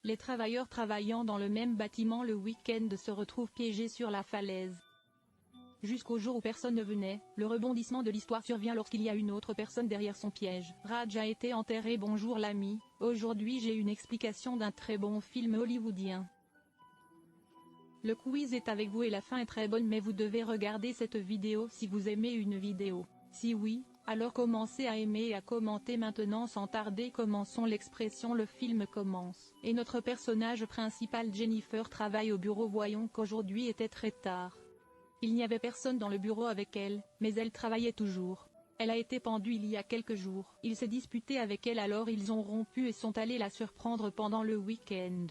Les travailleurs travaillant dans le même bâtiment le week-end se retrouvent piégés sur la falaise. Jusqu'au jour où personne ne venait, le rebondissement de l'histoire survient lorsqu'il y a une autre personne derrière son piège. Raj a été enterré. Bonjour l'ami, aujourd'hui j'ai une explication d'un très bon film hollywoodien. Le quiz est avec vous et la fin est très bonne, mais vous devez regarder cette vidéo si vous aimez une vidéo. Si oui, alors commencez à aimer et à commenter maintenant sans tarder. Commençons l'expression le film commence. Et notre personnage principal Jennifer travaille au bureau. Voyons qu'aujourd'hui était très tard. Il n'y avait personne dans le bureau avec elle, mais elle travaillait toujours. Elle a été pendue il y a quelques jours. Il s'est disputé avec elle, alors ils ont rompu et sont allés la surprendre pendant le week-end.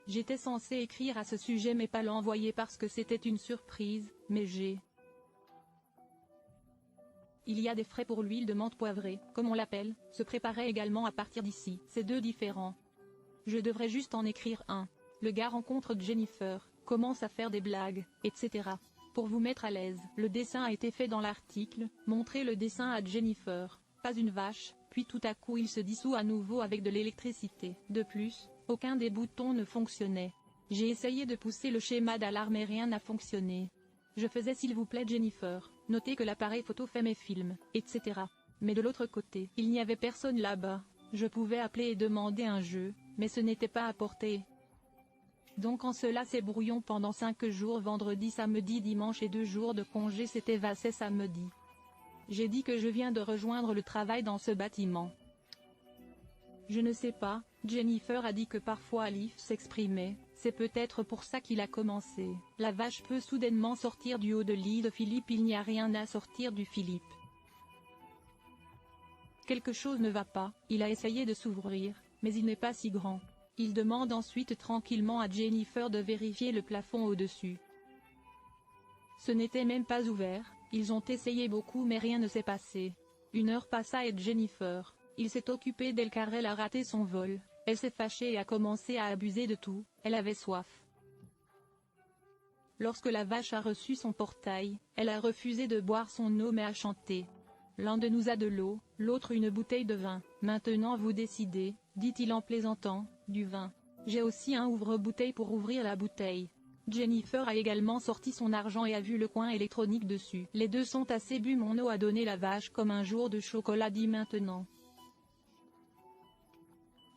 J'étais censé écrire à ce sujet mais pas l'envoyer parce que c'était une surprise, mais il y a des frais pour l'huile de menthe poivrée, comme on l'appelle, se préparait également à partir d'ici. C'est deux différents. Je devrais juste en écrire un. Le gars rencontre Jennifer, commence à faire des blagues, etc. Pour vous mettre à l'aise, le dessin a été fait dans l'article, montrez le dessin à Jennifer, pas une vache, puis tout à coup il se dissout à nouveau avec de l'électricité. De plus, aucun des boutons ne fonctionnait. J'ai essayé de pousser le schéma d'alarme et rien n'a fonctionné. Je faisais s'il vous plaît Jennifer, notez que l'appareil photo fait mes films, etc. Mais de l'autre côté, il n'y avait personne là-bas. Je pouvais appeler et demander un jeu, mais ce n'était pas à portée. Donc en cela c'est brouillon pendant 5 jours, vendredi, samedi, dimanche et 2 jours de congé. C'était Vassé samedi. J'ai dit que je viens de rejoindre le travail dans ce bâtiment. Je ne sais pas, Jennifer a dit que parfois Alif s'exprimait, c'est peut-être pour ça qu'il a commencé. La vache peut soudainement sortir du haut de lit de Philippe. Il n'y a rien à sortir du Philippe. Quelque chose ne va pas, il a essayé de s'ouvrir, mais il n'est pas si grand. Il demande ensuite tranquillement à Jennifer de vérifier le plafond au-dessus. Ce n'était même pas ouvert, ils ont essayé beaucoup mais rien ne s'est passé. 1 heure passa et Jennifer, il s'est occupé d'elle car elle a raté son vol, elle s'est fâchée et a commencé à abuser de tout, elle avait soif. Lorsque la vache a reçu son portail, elle a refusé de boire son eau mais a chanté. L'un de nous a de l'eau, l'autre une bouteille de vin, maintenant vous décidez, dit-il en plaisantant, du vin. J'ai aussi un ouvre-bouteille pour ouvrir la bouteille. Jennifer a également sorti son argent et a vu le coin électronique dessus. Les deux sont assez bu mon eau a donné la vache comme un jour de chocolat dit maintenant.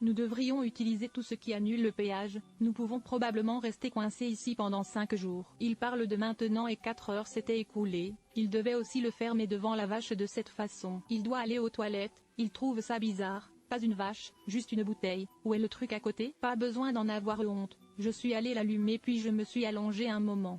Nous devrions utiliser tout ce qui annule le péage, nous pouvons probablement rester coincés ici pendant 5 jours. Il parle de maintenant et 4 heures s'étaient écoulées, il devait aussi le faire mais devant la vache de cette façon. Il doit aller aux toilettes, il trouve ça bizarre, pas une vache, juste une bouteille, où est le truc à côté? Pas besoin d'en avoir honte, je suis allé l'allumer puis je me suis allongé un moment.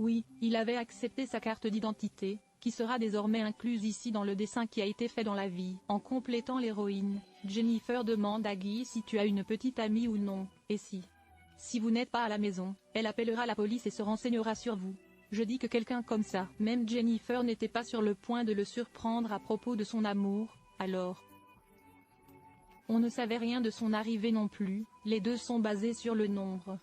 Oui, il avait accepté sa carte d'identité, qui sera désormais incluse ici dans le dessin qui a été fait dans la vie. En complétant l'héroïne, Jennifer demande à Guy si tu as une petite amie ou non, et si vous n'êtes pas à la maison, elle appellera la police et se renseignera sur vous. Je dis que quelqu'un comme ça, même Jennifer n'était pas sur le point de le surprendre à propos de son amour, alors. On ne savait rien de son arrivée non plus, les deux sont basés sur le nombre.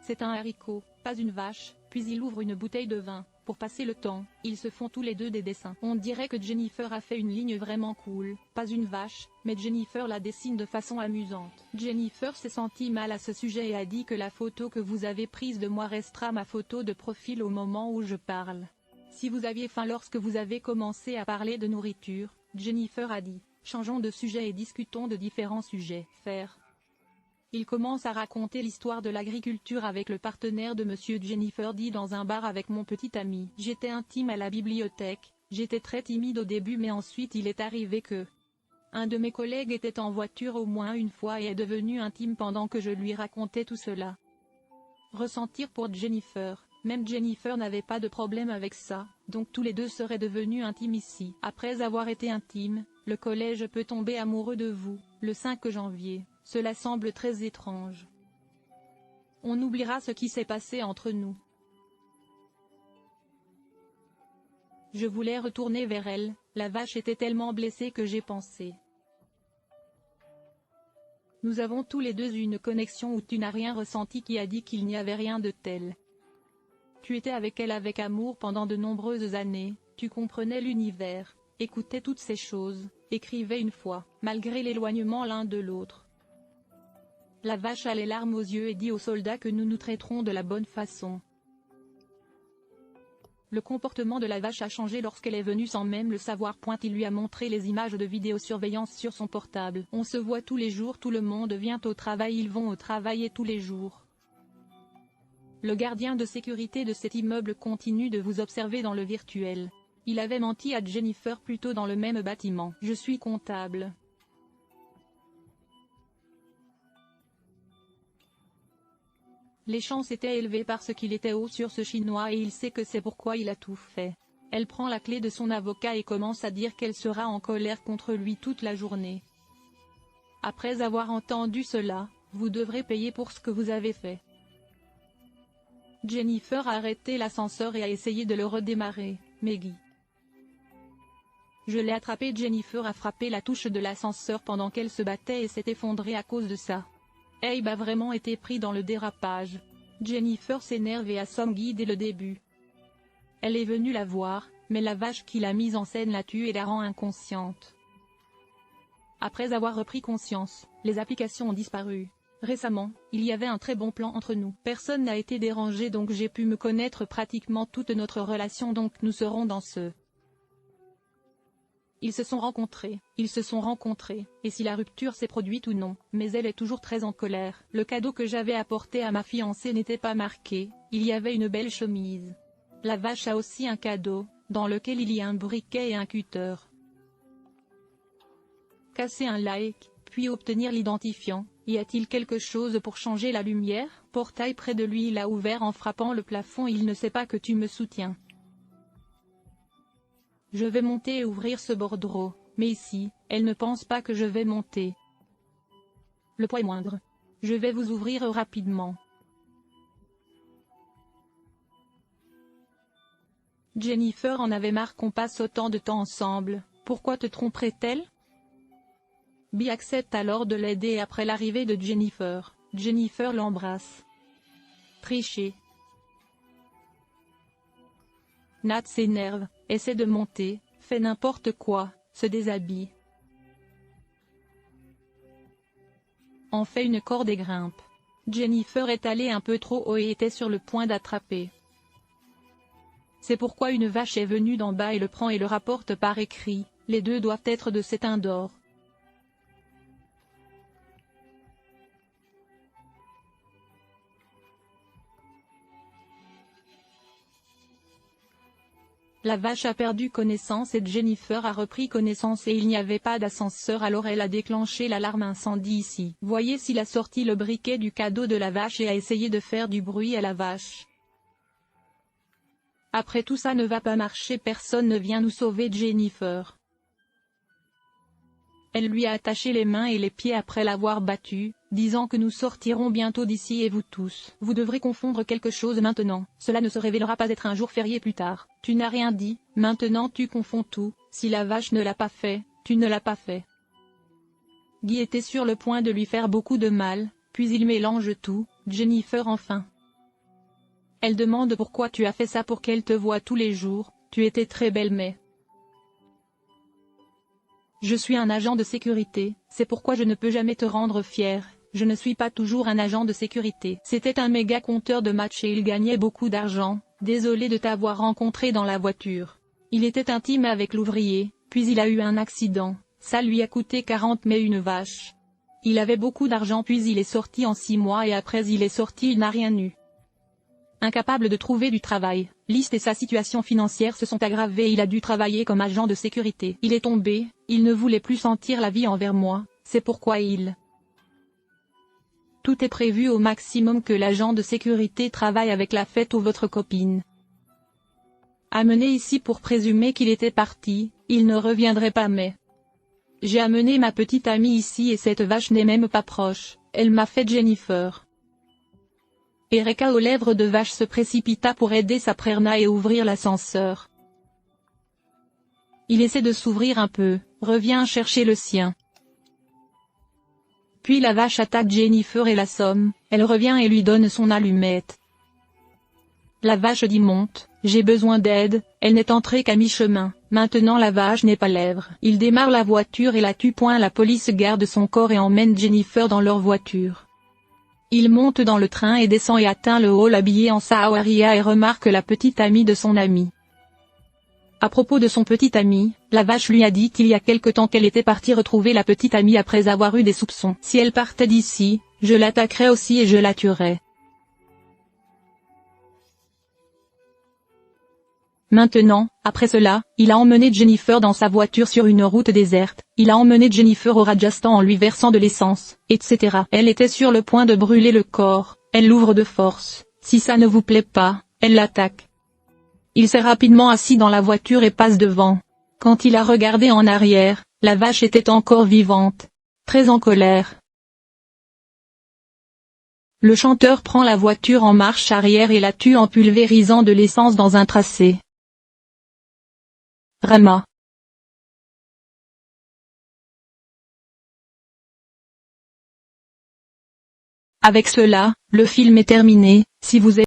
C'est un haricot, pas une vache, puis il ouvre une bouteille de vin. Pour passer le temps, ils se font tous les deux des dessins. On dirait que Jennifer a fait une ligne vraiment cool, pas une vache, mais Jennifer la dessine de façon amusante. Jennifer s'est sentie mal à ce sujet et a dit que la photo que vous avez prise de moi restera ma photo de profil au moment où je parle. Si vous aviez faim lorsque vous avez commencé à parler de nourriture, Jennifer a dit, changeons de sujet et discutons de différents sujets. Faire. Il commence à raconter l'histoire de l'agriculture avec le partenaire de Monsieur. Jennifer dit dans un bar avec mon petit ami. J'étais intime à la bibliothèque, j'étais très timide au début mais ensuite il est arrivé que un de mes collègues était en voiture au moins une fois et est devenu intime pendant que je lui racontais tout cela. Ressentir pour Jennifer, même Jennifer n'avait pas de problème avec ça, donc tous les deux seraient devenus intimes ici. Après avoir été intime, le collège peut tomber amoureux de vous, le 5 janvier. Cela semble très étrange. On oubliera ce qui s'est passé entre nous. Je voulais retourner vers elle, la vache était tellement blessée que j'ai pensé. Nous avons tous les deux eu une connexion où tu n'as rien ressenti qui a dit qu'il n'y avait rien de tel. Tu étais avec elle avec amour pendant de nombreuses années, tu comprenais l'univers, écoutais toutes ces choses, écrivais une fois, malgré l'éloignement l'un de l'autre. La vache a les larmes aux yeux et dit aux soldats que nous nous traiterons de la bonne façon. Le comportement de la vache a changé lorsqu'elle est venue sans même le savoir. Il lui a montré les images de vidéosurveillance sur son portable. On se voit tous les jours, tout le monde vient au travail, ils vont au travail et tous les jours. Le gardien de sécurité de cet immeuble continue de vous observer dans le virtuel. Il avait menti à Jennifer plus tôt dans le même bâtiment. Je suis comptable. Les chances étaient élevées parce qu'il était haut sur ce chinois et il sait que c'est pourquoi il a tout fait. Elle prend la clé de son avocat et commence à dire qu'elle sera en colère contre lui toute la journée. Après avoir entendu cela, vous devrez payer pour ce que vous avez fait. Jennifer a arrêté l'ascenseur et a essayé de le redémarrer. Maggie. Je l'ai attrapé. Jennifer a frappé la touche de l'ascenseur pendant qu'elle se battait et s'est effondrée à cause de ça. Abe a vraiment été pris dans le dérapage. Jennifer s'énerve et assomme Guy dès le début. Elle est venue la voir, mais la vache qui l'a mise en scène la tue et la rend inconsciente. Après avoir repris conscience, les applications ont disparu. Récemment, il y avait un très bon plan entre nous. Personne n'a été dérangé donc j'ai pu me connaître pratiquement toute notre relation donc nous serons dans ce... Ils se sont rencontrés, et si la rupture s'est produite ou non, mais elle est toujours très en colère. Le cadeau que j'avais apporté à ma fiancée n'était pas marqué, il y avait une belle chemise. La vache a aussi un cadeau, dans lequel il y a un briquet et un cutter. Casser un like, puis obtenir l'identifiant. Y a-t-il quelque chose pour changer la lumière? Portail près de lui il a ouvert en frappant le plafond. Il ne sait pas que tu me soutiens. Je vais monter et ouvrir ce bordereau, mais ici, elle ne pense pas que je vais monter. Le poids est moindre. Je vais vous ouvrir rapidement. Jennifer en avait marre qu'on passe autant de temps ensemble. Pourquoi te tromperait-elle? Bee accepte alors de l'aider après l'arrivée de Jennifer. Jennifer l'embrasse. Tricher. Nat s'énerve, essaie de monter, fait n'importe quoi, se déshabille. En fait une corde et grimpe. Jennifer est allée un peu trop haut et était sur le point d'attraper. C'est pourquoi une vache est venue d'en bas et le prend et le rapporte par écrit. Les deux doivent être de cet Indore. La vache a perdu connaissance et Jennifer a repris connaissance et il n'y avait pas d'ascenseur alors elle a déclenché l'alarme incendie ici. Voyez s'il a sorti le briquet du cadeau de la vache et a essayé de faire du bruit à la vache. Après tout ça ne va pas marcher, personne ne vient nous sauver Jennifer. Elle lui a attaché les mains et les pieds après l'avoir battue, disant que nous sortirons bientôt d'ici et vous tous. Vous devrez confondre quelque chose maintenant, cela ne se révélera pas être un jour férié plus tard. Tu n'as rien dit, maintenant tu confonds tout, si la vache ne l'a pas fait, tu ne l'as pas fait. Guy était sur le point de lui faire beaucoup de mal, puis il mélange tout, Jennifer enfin. Elle demande pourquoi tu as fait ça pour qu'elle te voie tous les jours, tu étais très belle mais... Je suis un agent de sécurité, c'est pourquoi je ne peux jamais te rendre fier, je ne suis pas toujours un agent de sécurité. C'était un méga compteur de match et il gagnait beaucoup d'argent, désolé de t'avoir rencontré dans la voiture. Il était intime avec l'ouvrier, puis il a eu un accident, ça lui a coûté 40 mais une vache. Il avait beaucoup d'argent puis il est sorti en 6 mois et après il est sorti il n'a rien eu. Incapable de trouver du travail, List et sa situation financière se sont aggravées et il a dû travailler comme agent de sécurité. Il est tombé, il ne voulait plus sentir la vie envers moi, c'est pourquoi il... Tout est prévu au maximum que l'agent de sécurité travaille avec la fête ou votre copine. Amené ici pour présumer qu'il était parti, il ne reviendrait pas mais... J'ai amené ma petite amie ici et cette vache n'est même pas proche, elle m'a fait Jennifer. Erika aux lèvres de vache se précipita pour aider sa prerna et ouvrir l'ascenseur. Il essaie de s'ouvrir un peu, revient chercher le sien. Puis la vache attaque Jennifer et l'assomme, elle revient et lui donne son allumette. La vache dit monte, j'ai besoin d'aide, elle n'est entrée qu'à mi-chemin, maintenant la vache n'est pas lèvre. Il démarre la voiture et la tue. La police garde son corps et emmène Jennifer dans leur voiture. Il monte dans le train et descend et atteint le hall habillé en Sahawaria et remarque la petite amie de son ami. À propos de son petit ami, la vache lui a dit qu'il y a quelque temps qu'elle était partie retrouver la petite amie après avoir eu des soupçons. Si elle partait d'ici, je l'attaquerais aussi et je la tuerais. Maintenant, après cela, il a emmené Jennifer dans sa voiture sur une route déserte, il a emmené Jennifer au Rajasthan en lui versant de l'essence, etc. Elle était sur le point de brûler le corps, elle l'ouvre de force, si ça ne vous plaît pas, elle l'attaque. Il s'est rapidement assis dans la voiture et passe devant. Quand il a regardé en arrière, la vache était encore vivante. Très en colère. Le chanteur prend la voiture en marche arrière et la tue en pulvérisant de l'essence dans un tracé. Rama. Avec cela, le film est terminé. Si vous